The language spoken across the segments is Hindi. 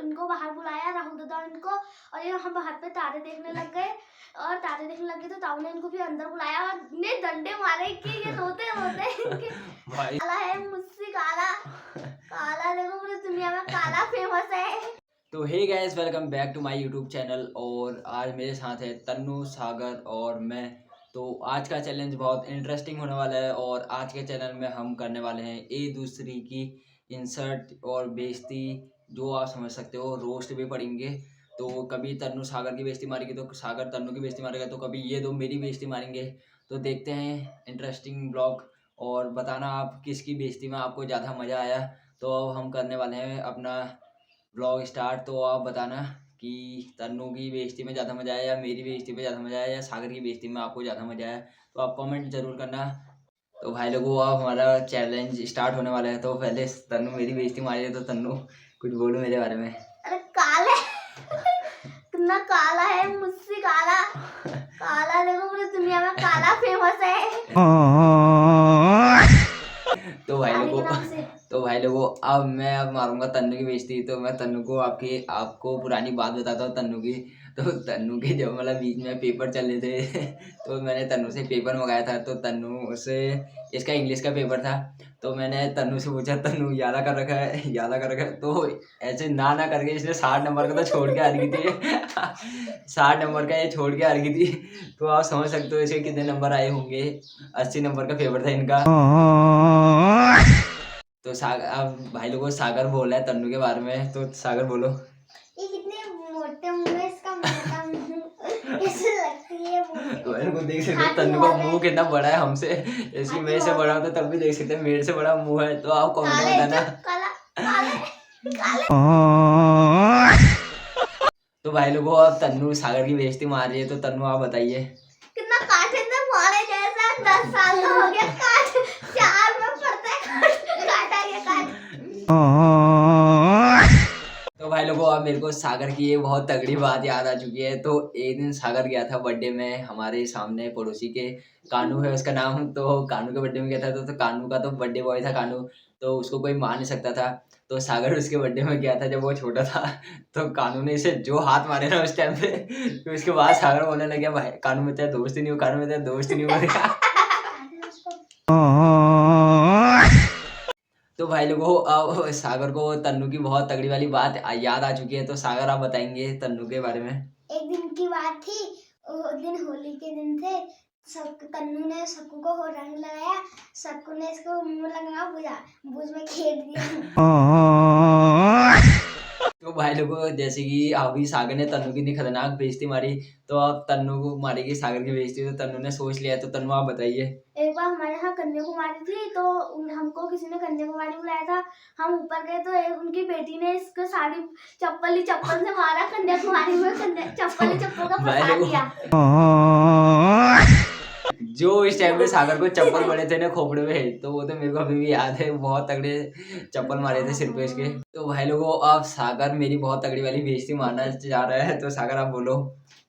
इनको बाहर बुलाया, राहुल दादा इनको, और ये हम बाहर पे तारे देखने लग गए। और तारे देखने लग गए तो ताऊ ने इनको भी अंदर बुलाया और इतने डंडे मारे कि ये रोते रोते इनके भाई काला है मुझसे काला, काला देखो पूरी दुनिया में काला फेमस है। तो hey guys, welcome back to my YouTube channel. और आज मेरे साथ है तन्नू, सागर और मैं। तो आज का चैलेंज बहुत इंटरेस्टिंग होने वाला है और आज के चैनल में हम करने वाले हैं एक दूसरे की इंसर्ट और बेइज्जती, जो आप समझ सकते हो, रोस्ट भी पढ़ेंगे। तो कभी तन्नू सागर की बेइज्जती मारेगी तो सागर तन्नू की बेइज्जती मारेगा, तो कभी ये दो मेरी बेइज्जती मारेंगे। तो देखते हैं इंटरेस्टिंग ब्लॉग, और बताना आप किसकी बेइज्जती में आपको ज़्यादा मज़ा आया। तो अब हम करने वाले हैं अपना ब्लॉग स्टार्ट। तो आप बताना कि तन्नू की बेइज्जती में ज़्यादा मज़ा आया या मेरी बेइज्जती में ज़्यादा मज़ा आया या सागर की बेइज्जती में आपको ज़्यादा मज़ा आया। तो आप कमेंट जरूर करना। तो भाई लोगों, अब हमारा चैलेंज स्टार्ट होने वाला है। तो पहले तन्नू मेरी बेइज्जती मारी है, तो तन्नू कुछ बोलो मेरे बारे में। अरे काले कितना काला है मुझसे काला, काला देखो पूरी दुनिया में काला फेमस है। तो भाई काले के लोगों नाम से अब मैं मारूंगा तन्नू की बेइज्जती। तो मैं तन्नू को आपको पुरानी बात बताता हूँ तन्नू की। तो तन्नू के जब मतलब बीच में पेपर चल रहे थे तो मैंने तन्नू से पेपर मंगाया था। तो तन्नू से इसका इंग्लिश का पेपर था। तो मैंने तन्नू से पूछा, तन्नू यादा कर रखा है, यादा कर रखा है? तो ऐसे ना करके इसने 60 नंबर का तो छोड़ के आ रही थी 60 नंबर का ये छोड़ के आ रही थी। तो आप समझ सकते हो इसे कितने नंबर आए होंगे। 80 नंबर का पेपर था इनका। तो सागर, अब भाई लोगों सागर बोल रहा है तन्नू के बारे में। तो सागर बोलो। ये कितने मोटे मुंह है, इसका मोटा मुंह कैसे लगती है मेरे को देख सकते हो तन्नू का मुंह कितना बड़ा है हमसे। इसकी मेरे से बड़ा हो तो तब भी देख सकते हैं मेरे से बड़ा मुंह है। तो आप कमेंट में बताना। काला काले काले। तो भाई लोगों, अब तन्नू सागर की बेइज्जती मार रही है। तो तन्नू आप बताइए। कितना काटे थे मारे जैसा, 10 साल का हो गया काट, 4 में पड़ता है काटा ये काट। तो भाई लोगों, अब मेरे को सागर की ये बहुत तगड़ी बात याद आ चुकी है। तो एक दिन सागर गया था बर्थडे में, हमारे सामने पड़ोसी के, कानू है उसका नाम। तो कानू के बर्थडे में गया था। तो कानू का तो बर्थडे बॉय था कानू, तो उसको कोई मान नहीं सकता था। तो सागर उसके बर्थडे में गया था जब वो छोटा था। तो कानू ने इसे जो हाथ मारे ना उस टाइम पे, तो उसके बाद सागर बोलने लग गया, भाई कानू में तेरा दोस्त ही नहीं हो, कानू में तेरा दोस्त ही नहीं हो। तो भाई लोगों, अब सागर को तन्नू की बहुत तगड़ी वाली बात याद आ चुकी है। तो सागर आप बताएंगे तन्नू के बारे में। एक दिन की बात थी, वो दिन होली के दिन थे। सब कन्नू ने सक्कू को रंग लगाया, सक्कू ने इसको मुंह लगा बुझा, बुझ में खेल दिया। तो भाई लोगों, जैसे कि अभी सागर ने तन्नू की इतनी खतरनाक बेइज्जती मारी, तो अब तन्नू को मारेगी सागर की बेइज्जती। तो तन्नू ने सोच लिया है। तो तन्नू आप बताइए। एक बार हमारे यहाँ कन्याकुमारी थी, तो हमको किसी ने कन्याकुमारी बुलाया था। हम ऊपर गए तो उनकी बेटी ने इसको साड़ी चप्पल से मारा, कन्याकुमारी में चप्पल ही चप्पल का भाई फंसा लोगों, दिया। जो इस टाइम पे सागर को चप्पल पड़े थे ना खोपड़े में, तो वो तो मेरे को अभी भी याद है। बहुत तगड़े चप्पल मारे थे सिर पे इसके। तो भाई लोगों, अब सागर मेरी बहुत तगड़ी वाली बेइज्जती मारना चाह रहा है। तो सागर आप बोलो।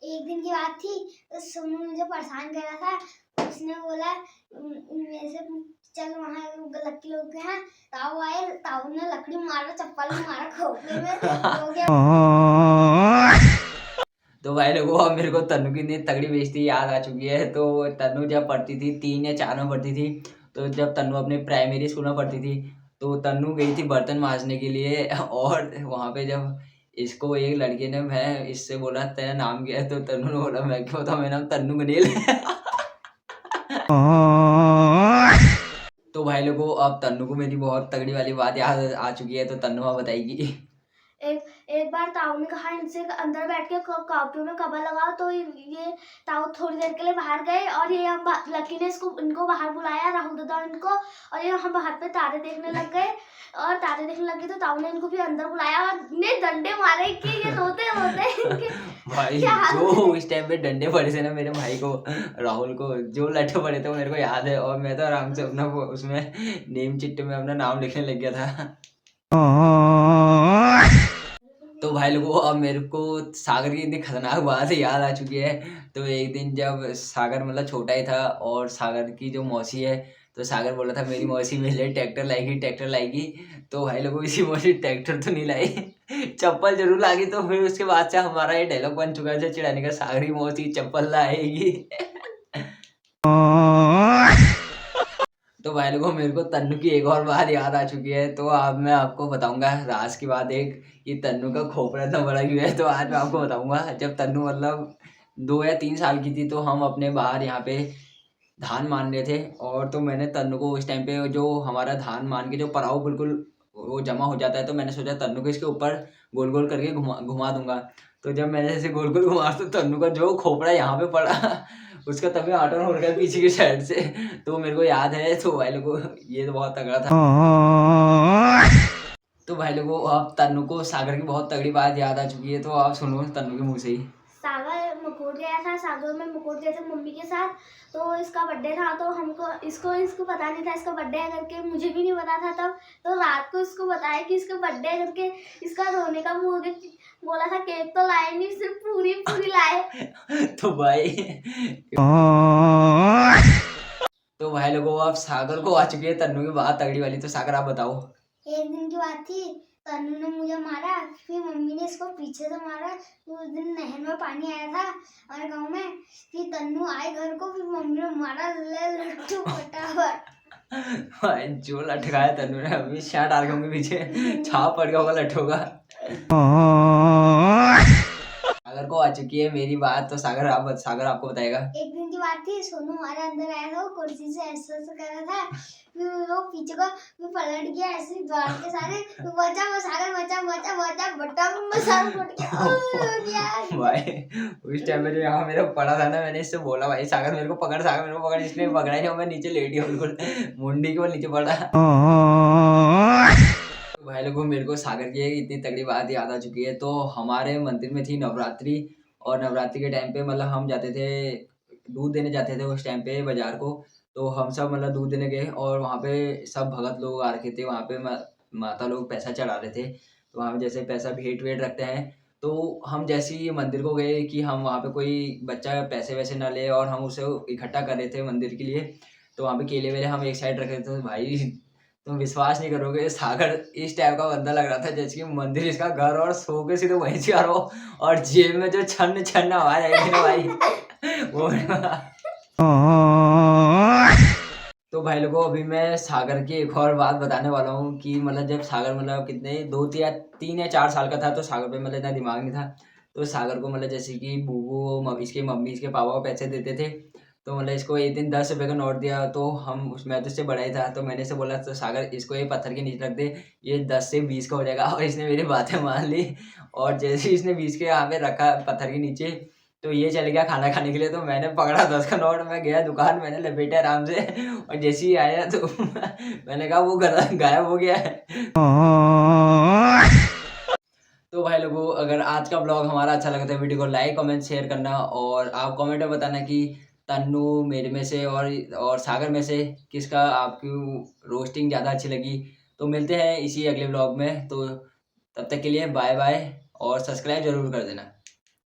एक दिन की बात थी, तो सोनू मुझे परेशान कर रहा था। उसने बोला मेरे से, चल वहाँ लक्की लोग के यहाँ। ताऊ आए, ताऊ ने लकड़ी मारा, चप्पल में मारा खोपड़े में, हो गया। तो भाई लोगों, अब मेरे को तन्नू की इतनी तगड़ी बेइज्जती याद आ चुकी है। तो तन्नू जब पढ़ती थी 3 या 4 में पढ़ती थी, तो जब तन्नू अपने प्राइमरी स्कूल में पढ़ती थी, तो तन्नू गई थी बर्तन मांजने के लिए। और वहाँ पे जब इसको एक लड़के ने, मैं इससे बोला तेरा नाम क्या है, तो तन्नू ने बोला मैं क्या बताऊँ, मेरा नाम तन्नू गनील है। तो भाई लोगों, अब तन्नू को मेरी बहुत तगड़ी वाली बात याद आ चुकी है। तो तन्नू आप बताएगी। एक बार ताऊ ने कहा इनसे अंदर बैठ के कॉपियों में कवर लगाओ। तो ये ताऊ थोड़ी देर के लिए बाहर गए, और ये हम लकी ने इनको बाहर बुलाया, राहुल दादा इनको, और ये हम बाहर पे तारे देखने लग गए। और तारे देखने लग गए तो ताऊ ने इनको भी अंदर बुलाया और इतने डंडे मारे कि ये रोते रोते इनके भाई जो इस टाइम पे डंडे पड़े थे ना मेरे भाई को, राहुल को, जो लट्ठे पड़े थे वो मेरे को याद है। और मैं तो आराम से अपना उसमें नेम चिट्टे में अपना नाम लिखने लग गया था। तो भाई लोगों, अब मेरे को सागर की इतनी खतरनाक बात याद आ चुकी है। तो एक दिन जब सागर मतलब छोटा ही था, और सागर की जो मौसी है, तो सागर बोला था मेरी मौसी मेरे लिए ट्रैक्टर लाएगी, ट्रैक्टर लाएगी। तो भाई लोगों, इसी मौसी ट्रैक्टर तो नहीं लाई। चप्पल जरूर लागी। तो फिर उसके बाद से हमारा ये डायलॉग बन चुका है चिढ़ाने का, सागरी मौसी चप्पल लाएगी। तो भाई लोगों, मेरे को तन्नू की एक और बात याद आ चुकी है। तो अब मैं आपको बताऊंगा राज की बात एक, कि तन्नू का खोपड़ा इतना बड़ा क्यों है। तो आज मैं आपको बताऊंगा, जब तन्नू मतलब 2 या 3 साल की थी, तो हम अपने बाहर यहाँ पे धान मान रहे थे। और तो मैंने तन्नू को उस टाइम पे, जो हमारा धान मान के जो पराव बिल्कुल वो जमा हो जाता है, तो मैंने सोचा तन्नू को इसके ऊपर गोल गोल करके घुमा दूंगा। तो जब मैंने ऐसे गोल गोल घुमा, तो तन्नू का जो खोपड़ा यहाँ पे पड़ा, उसका तभी आटन हो गया पीछे की साइड से। तो मेरे को याद है। तो भाई लोगों, ये तो बहुत तगड़ा था। तो भाई लोगों, अब तन्नू को सागर की बहुत तगड़ी बात याद आ चुकी है। तो आप सुनो तन्नू के मुंह से ही। सागर मुकुट गया था, सागर में मुकुट गए थे मम्मी के साथ। तो इसका बर्थडे था, तो हमको इसको पता नहीं था इसका बर्थडे है करके, मुझे भी नहीं पता था तब। तो रात को इसको बताया कि इसका बर्थडे है करके, इसका रोने का मुंह हो गया। बोला था केक तो लाए नहीं, सिर्फ पूरी लाए। तो भाई तो भाई लोगों, अब सागर को आ चुकी है तन्नू की बात तगड़ी वाली। तो सागर आप बताओ। एक दिन की बात थी, तन्नू ने मुझे मारा, फिर मम्मी ने इसको पीछे से मारा। उस दिन नहर में पानी आया था हमारे गांव में, फिर तन्नू आए घर को, फिर मम्मी ने मारा लट्टू फटाफट। भाई जो लटकाया तन्नू ने, अभी शाट आ गए पीछे, छाप पड़ गया होगा लट्ठों का। सागर को आ चुकी है मेरी बात। तो सागर आपको बताएगा। एक दिन की बात थी, सोनू हमारे अंदर आया था, वो कुर्सी से ऐसे कर रहा था, फिर वो पीछे को पलट गया ऐसे द्वार के सारे, बचा वो सागर, बचा बटा मसाला फट गया। भाई उस टाइम में जो यहाँ मेरा पड़ा था ना, मैंने इससे बोला भाई सागर मेरे को पकड़, सागर मेरे को पकड़। इसने पकड़ा ही नहीं, मैं नीचे लेट गया बिल्कुल, मुंडी के ऊपर नीचे पड़ा। भाई लोगों, मेरे को सागर की एक इतनी तगड़ी बात याद आ चुकी है। तो हमारे मंदिर में थी नवरात्रि, और नवरात्रि के टाइम पे मतलब हम जाते थे, दूध देने जाते थे उस टाइम पे बाजार को। तो हम सब मतलब दूध देने गए, और वहाँ पे सब भगत लोग आ रखे थे। वहाँ पे माता लोग पैसा चढ़ा रहे थे। तो वहाँ पे जैसे पैसा भेंट वेट रखते हैं, तो हम जैसे ही मंदिर को गए कि हम वहाँ पे कोई बच्चा पैसे वैसे ना ले, और हम उसे इकट्ठा कर रहे थे मंदिर के लिए। तो वहाँ पे केले वेले हम एक साइड रखे थे। तो भाई तुम विश्वास नहीं करोगे, सागर इस टाइप का बंदा लग रहा था जैसे कि मंदिर इसका घर, और सो के सीधे वहीं से आ रहा हो, और जेब में जो छन छन आवाज आई थी ना भाई, वो तो भाई लोगों, अभी मैं सागर की एक और बात बताने वाला हूँ कि मतलब जब सागर मतलब कितने 3 या 4 साल का था, तो सागर पे मतलब इतना दिमाग नहीं था। तो सागर को मतलब जैसे कि बूबू, इसके मम्मी, इसके पापा को पैसे देते थे। तो मतलब इसको एक दिन 10 रुपये का नोट दिया। तो हम उसमें तो इससे बड़ा ही था, तो मैंने इसे बोला तो सागर इसको ये पत्थर के नीचे रख दे, ये 10 से 20 का हो जाएगा। और इसने मेरी बातें मान ली, और जैसे ही इसने 20 के यहाँ पे रखा पत्थर के नीचे, तो ये चले गया खाना खाने के लिए। तो मैंने पकड़ा 10 का नोट, मैं गया दुकान, मैंने लपेटा आराम से, और जैसे ही आया तो मैंने कहा वो गायब हो गया है। तो भाई लोगों, अगर आज का ब्लॉग हमारा अच्छा लगा तो वीडियो को लाइक कमेंट शेयर करना, और आप कमेंट में बताना कि तन्नू मेरे में से और सागर में से किसका आपकी रोस्टिंग ज़्यादा अच्छी लगी। तो मिलते हैं इसी अगले ब्लॉग में। तो तब तक के लिए बाय बाय, और सब्सक्राइब जरूर कर देना।